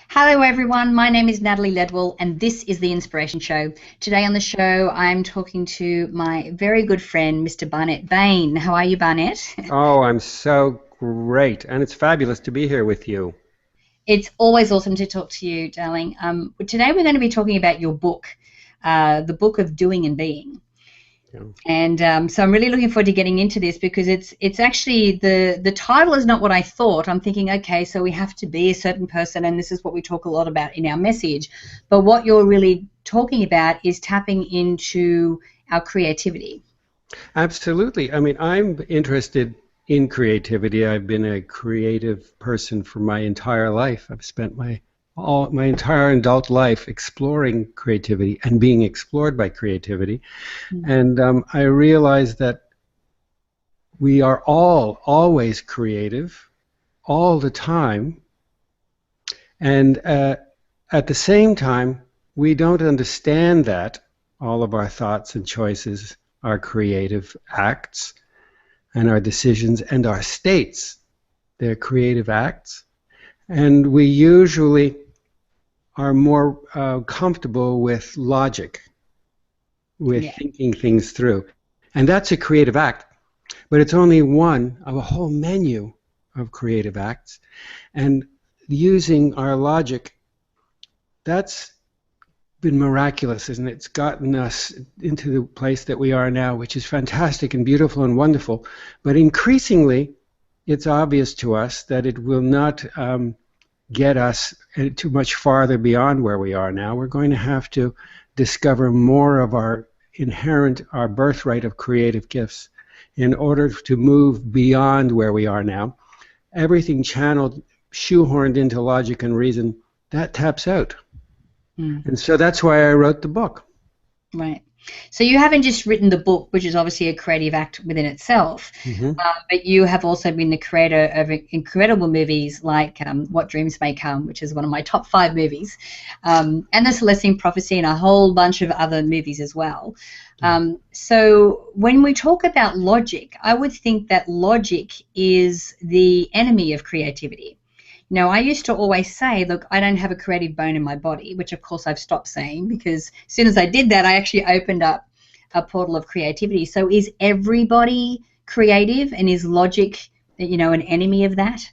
Hello everyone, my name is Natalie Ledwell and this is The Inspiration Show. Today on the show I'm talking to my very good friend Mr. Barnet Bain. How are you, Barnet? Oh, I'm so great. And it's fabulous to be here with you. It's always awesome to talk to you, darling. Today we're going to be talking about your book, the book of Doing and Being. Yeah. And so I'm really looking forward to getting into this because it's actually the title is not what I thought. I'm thinking, okay, so we have to be a certain person, and this is what we talk a lot about in our message. But what you're really talking about is tapping into our creativity. Absolutely. I mean, I'm interested in creativity. I've been a creative person for my entire life. I've spent my entire adult life exploring creativity and being explored by creativity. And I realized that we are all always creative all the time. And at the same time, we don't understand that all of our thoughts and choices are creative acts, and our decisions and our states, they're creative acts. And we usually are more comfortable with logic, with Yeah. thinking things through. And that's a creative act, but it's only one of a whole menu of creative acts. And using our logic, that's been miraculous, isn't it? It's gotten us into the place that we are now, which is fantastic and beautiful and wonderful. But increasingly, it's obvious to us that it will not get us too much farther beyond where we are now. We're going to have to discover more of our inherent, our birthright of creative gifts in order to move beyond where we are now. Everything channeled, shoehorned into logic and reason, that taps out. And so that's why I wrote the book. Right. So you haven't just written the book, which is obviously a creative act within itself, but you have also been the creator of incredible movies like What Dreams May Come, which is one of my top 5 movies, and The Celestine Prophecy and a whole bunch of other movies as well. So when we talk about logic, I would think that logic is the enemy of creativity. Now, I used to always say, look, I don't have a creative bone in my body, which of course I've stopped saying because as soon as I did that, I actually opened up a portal of creativity. So is everybody creative, and is logic, an enemy of that?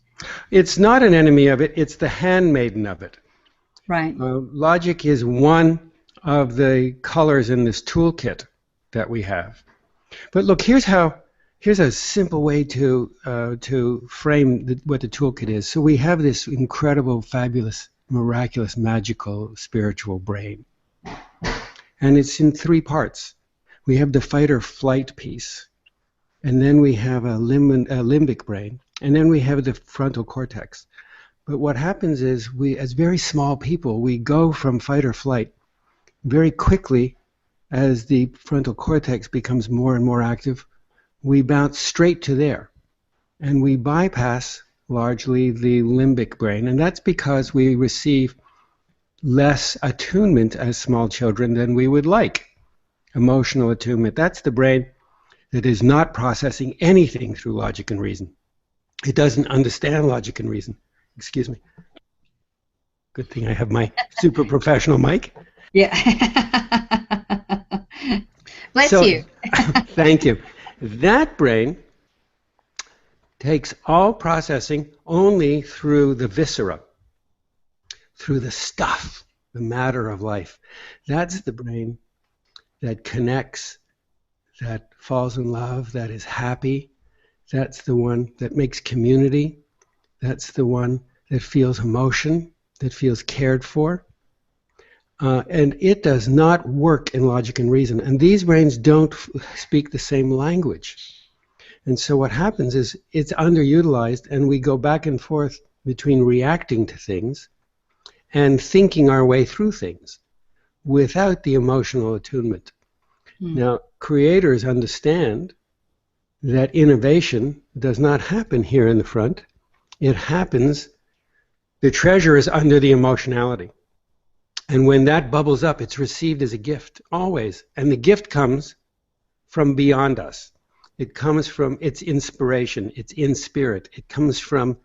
It's not an enemy of it, it's the handmaiden of it. Right. Logic is one of the colors in this toolkit that we have. But look, here's a simple way to frame what the toolkit is. So we have this incredible, fabulous, miraculous, magical, spiritual brain. And it's in 3 parts. We have the fight or flight piece, and then we have a limbic brain, and then we have the frontal cortex. But what happens is we, as very small people, we go from fight or flight very quickly as the frontal cortex becomes more and more active. We bounce straight to there, and we bypass largely the limbic brain, and that's because we receive less attunement as small children than we would like. Emotional attunement, that's the brain that is not processing anything through logic and reason. It doesn't understand logic and reason. Excuse me. Good thing I have my super professional mic. Yeah. Bless you. Thank you. That brain takes all processing only through the viscera, through the stuff, the matter of life. That's the brain that connects, that falls in love, that is happy. That's the one that makes community. That's the one that feels emotion, that feels cared for. And it does not work in logic and reason. And these brains don't speak the same language. And so what happens is it's underutilized, and we go back and forth between reacting to things and thinking our way through things without the emotional attunement. Now, creators understand that innovation does not happen here in the front. It happens, the treasure is under the emotionality. And when that bubbles up, it's received as a gift, always. And the gift comes from beyond us. It comes from its inspiration. It's in spirit. It comes from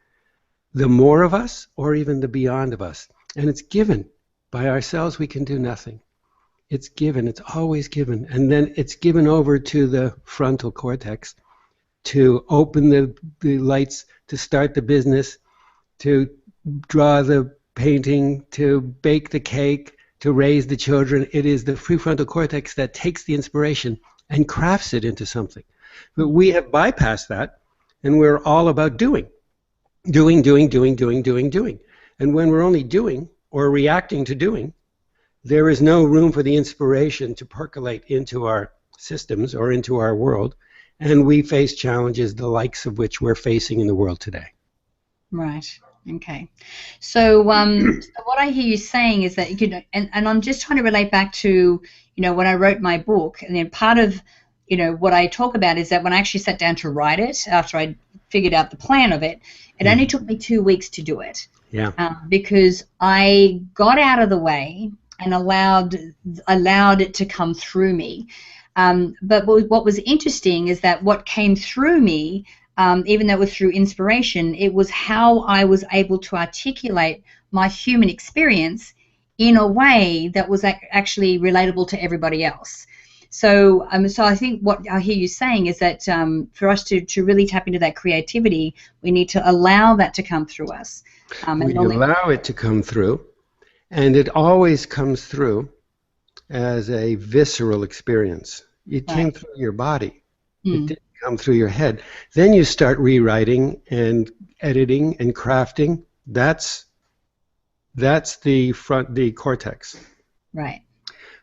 the more of us or even the beyond of us. and it's given. By ourselves, we can do nothing. It's given. It's always given. And then it's given over to the frontal cortex to open the lights, to start the business, to draw the painting, to bake the cake, to raise the children. It is the prefrontal cortex that takes the inspiration and crafts it into something. But we have bypassed that, and we're all about doing. Doing. And when we're only doing or reacting to doing, there is no room for the inspiration to percolate into our systems or into our world, and we face challenges the likes of which we're facing in the world today. Right. Okay. So, so what I hear you saying is that, you know, and I'm just trying to relate back to, you know, when I wrote my book, and then part of, you know, what I talk about is that when I actually sat down to write it, after I figured out the plan of it, it only took me 2 weeks to do it. Yeah. Because I got out of the way and allowed it to come through me. But what was interesting is that what came through me, even though it was through inspiration, it was how I was able to articulate my human experience in a way that was actually relatable to everybody else. So I think what I hear you saying is that for us to really tap into that creativity, we need to allow that to come through us. We allow it to come through, and it always comes through as a visceral experience. It came through your body. It didn't come through your head. Then you start rewriting and editing and crafting. That's the cortex. Right.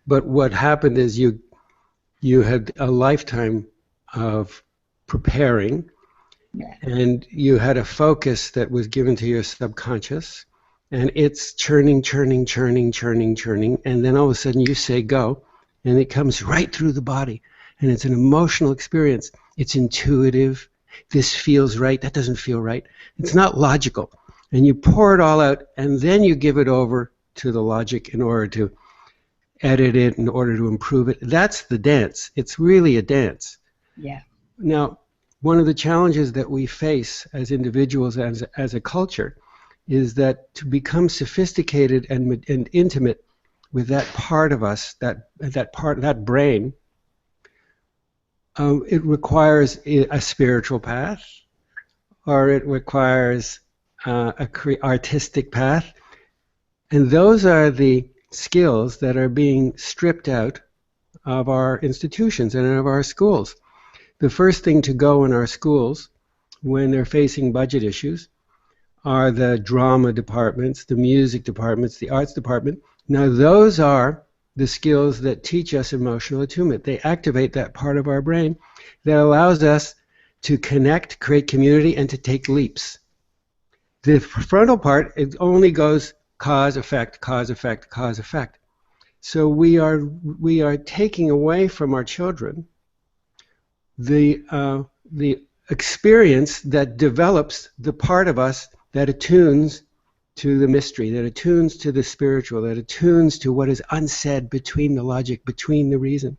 But what happened is you had a lifetime of preparing, and you had a focus that was given to your subconscious, and it's churning, and then all of a sudden you say go, and it comes right through the body, and it's an emotional experience. It's intuitive. This feels right. That doesn't feel right. It's not logical. And you pour it all out, and then you give it over to the logic in order to edit it, in order to improve it. That's the dance. It's really a dance. Yeah. Now, one of the challenges that we face as individuals, as a culture, is that to become sophisticated and intimate with that part of us, that brain, it requires a spiritual path, or it requires artistic path, and those are the skills that are being stripped out of our institutions and of our schools. The first thing to go in our schools when they're facing budget issues are the drama departments, the music departments, the arts department. Now those are the skills that teach us emotional attunement. They activate that part of our brain that allows us to connect, create community, and to take leaps. The frontal part, it only goes cause, effect, cause, effect, cause, effect. So we are taking away from our children the experience that develops the part of us that attunes to the mystery, that attunes to the spiritual, that attunes to what is unsaid between the logic, between the reason.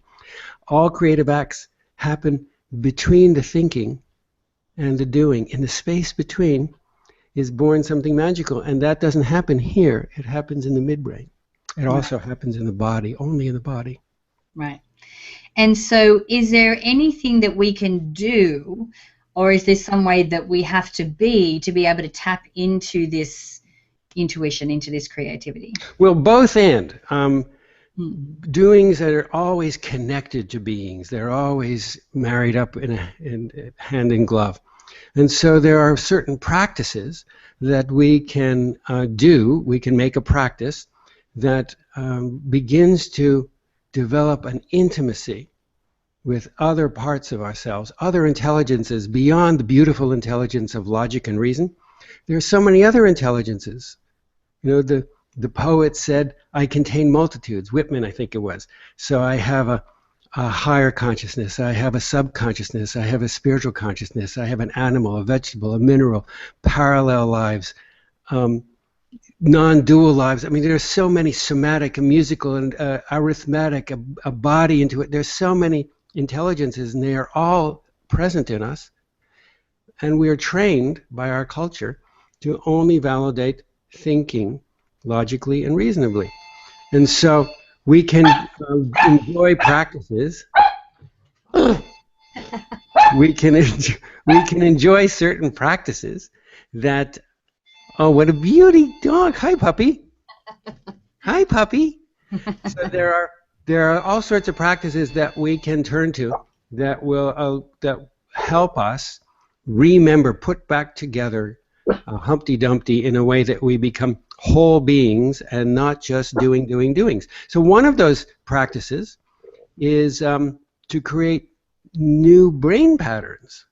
All creative acts happen between the thinking and the doing. In the space between is born something magical, and that doesn't happen here. It happens in the midbrain. It also happens in the body, only in the body. Right. And so is there anything that we can do, or is there some way that we have to be able to tap into this intuition, into this creativity? Well, both and. Doings that are always connected to beings. They're always married up in hand in glove. And so there are certain practices that we can do. We can make a practice that begins to develop an intimacy with other parts of ourselves, other intelligences beyond the beautiful intelligence of logic and reason. There are so many other intelligences. You know, the poet said, I contain multitudes, Whitman I think it was. So I have a higher consciousness, I have a subconsciousness, I have a spiritual consciousness, I have an animal, a vegetable, a mineral, parallel lives, non-dual lives. I mean, there are so many somatic and musical and arithmetic, a body into it. There's so many intelligences, and they are all present in us. And we are trained by our culture to only validate thinking logically and reasonably. And so we can enjoy practices. we can enjoy certain practices that, oh, what a beauty dog. Hi, puppy. Hi, puppy. So there are all sorts of practices that we can turn to that will that help us remember, put back together Humpty Dumpty in a way that we become whole beings and not just doings. So one of those practices is to create new brain patterns.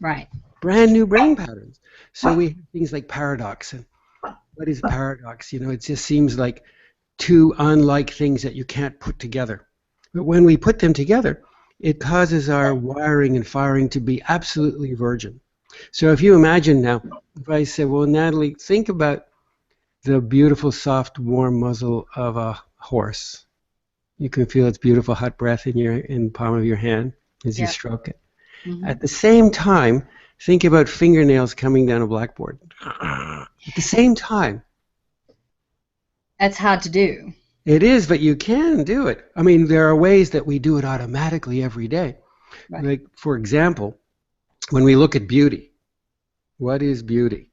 Right. Brand new brain patterns. So we have things like paradox. And what is paradox? You know, it just seems like two unlike things that you can't put together. But when we put them together, it causes our wiring and firing to be absolutely virgin. So if you imagine now, if I say, well, Natalie, think about the beautiful, soft, warm muzzle of a horse. You can feel its beautiful hot breath in the palm of your hand as you stroke it. Mm-hmm. At the same time, think about fingernails coming down a blackboard. At the same time. That's hard to do. It is, but you can do it. I mean, there are ways that we do it automatically every day. Right. Like, for example, when we look at beauty, what is beauty?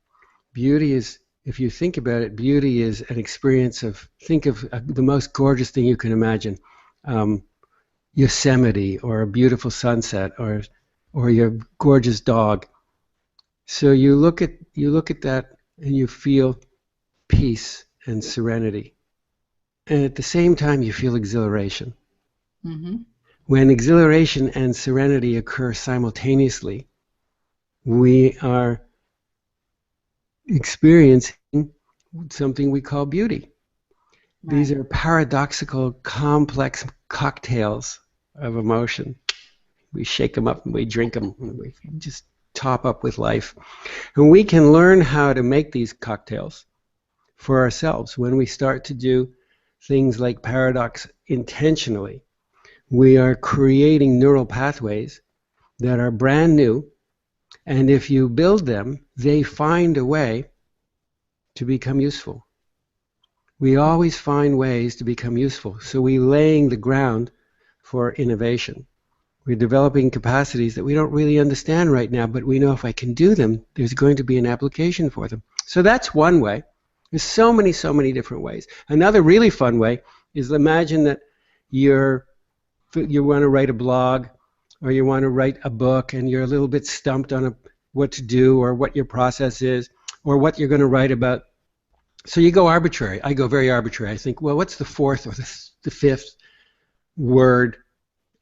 Beauty is, if you think about it, beauty is an experience of, think of the most gorgeous thing you can imagine. Yosemite, or a beautiful sunset, or your gorgeous dog. So you look at that and you feel peace and serenity. And at the same time, you feel exhilaration. Mm-hmm. When exhilaration and serenity occur simultaneously, we are experiencing something we call beauty. Right. These are paradoxical, complex cocktails of emotion. We shake them up and we drink them and we just top up with life. And we can learn how to make these cocktails for ourselves when we start to do things like paradox intentionally. We are creating neural pathways that are brand new, and if you build them, they find a way to become useful. We always find ways to become useful, so we're laying the ground for innovation. We're developing capacities that we don't really understand right now, but we know if I can do them, there's going to be an application for them. So that's one way. There's so many different ways. Another really fun way is, imagine that you want to write a blog or you want to write a book and you're a little bit stumped on what to do or what your process is or what you're going to write about. So you go arbitrary. I go very arbitrary. I think, well, what's the fourth or the fifth word?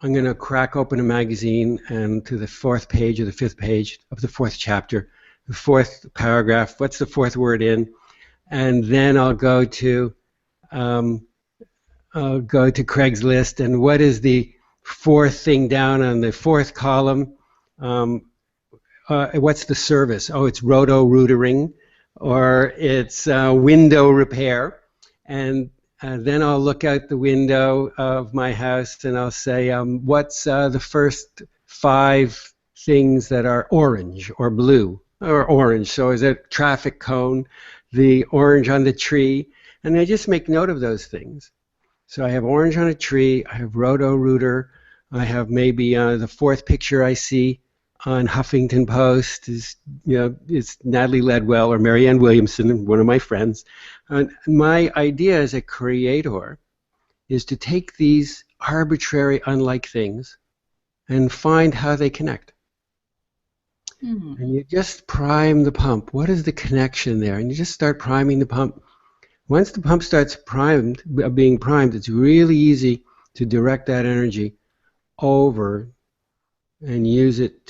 I'm going to crack open a magazine and to the fourth page or the fifth page of the fourth chapter, the fourth paragraph, what's the fourth word in? And then I'll go to Craigslist, and what is the fourth thing down on the fourth column? What's the service? Oh, it's roto-rootering, or it's window repair. And then I'll look out the window of my house and I'll say, what's the first 5 things that are orange or blue or orange? So is it traffic cone, the orange on the tree? And I just make note of those things. So I have orange on a tree, I have roto-rooter, I have maybe the fourth picture I see on Huffington Post is, it's Natalie Ledwell or Marianne Williamson, one of my friends. And my idea as a creator is to take these arbitrary, unlike things and find how they connect. Mm-hmm. And you just prime the pump. What is the connection there? And you just start priming the pump. Once the pump starts being primed, it's really easy to direct that energy over and use it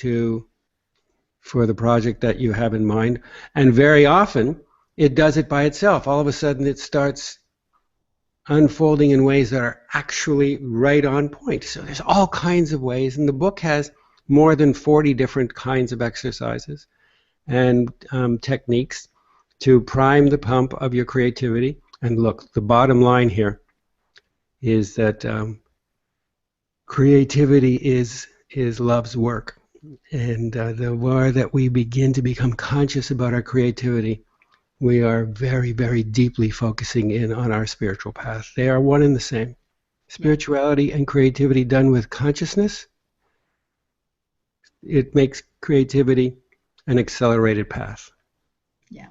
for the project that you have in mind. And very often, it does it by itself. All of a sudden, it starts unfolding in ways that are actually right on point. So there's all kinds of ways, and the book has more than 40 different kinds of exercises and techniques to prime the pump of your creativity. And look, the bottom line here is that creativity is love's work. And the more that we begin to become conscious about our creativity, we are very, very deeply focusing in on our spiritual path. They are one and the same. Spirituality and creativity done with consciousness, it makes creativity an accelerated path. Yeah,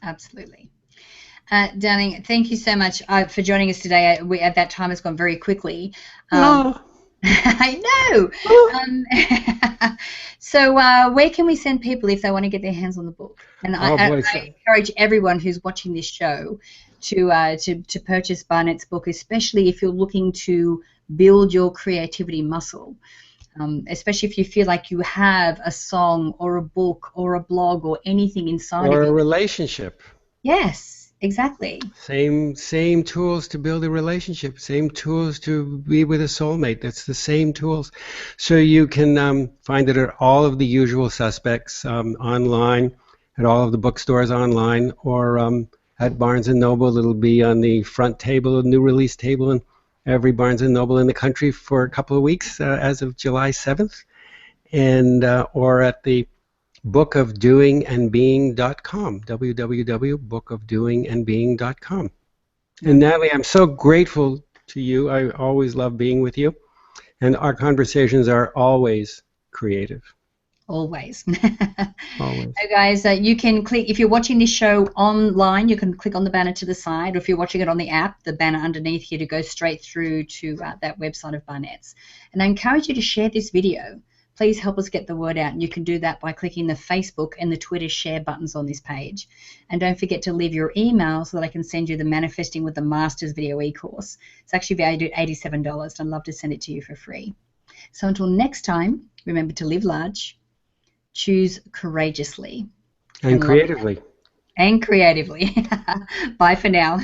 absolutely. Darling, thank you so much for joining us today. At that time has gone very quickly. I know. So where can we send people if they want to get their hands on the book? And I encourage everyone who's watching this show to purchase Barnet's book, especially if you're looking to build your creativity muscle. Especially if you feel like you have a song or a book or a blog or anything inside of you. Or a relationship. Yes, exactly. Same tools to build a relationship, same tools to be with a soulmate. That's the same tools. So you can find it at all of the usual suspects online, at all of the bookstores online, or at Barnes & Noble. It'll be on the front table, new release table, and every Barnes & Noble in the country for a couple of weeks as of July 7th, and or at the bookofdoingandbeing.com, www.bookofdoingandbeing.com. And Natalie, I'm so grateful to you. I always love being with you, and our conversations are always creative. Always. Always. So guys, you can click, if you're watching this show online, you can click on the banner to the side, or if you're watching it on the app, the banner underneath here to go straight through to that website of Barnet's. And I encourage you to share this video. Please help us get the word out, and you can do that by clicking the Facebook and the Twitter share buttons on this page. And don't forget to leave your email so that I can send you the Manifesting with the Masters video e-course. It's actually valued at $87. I'd love to send it to you for free. So until next time, remember to live large, choose courageously. And creatively. And creatively. Bye for now.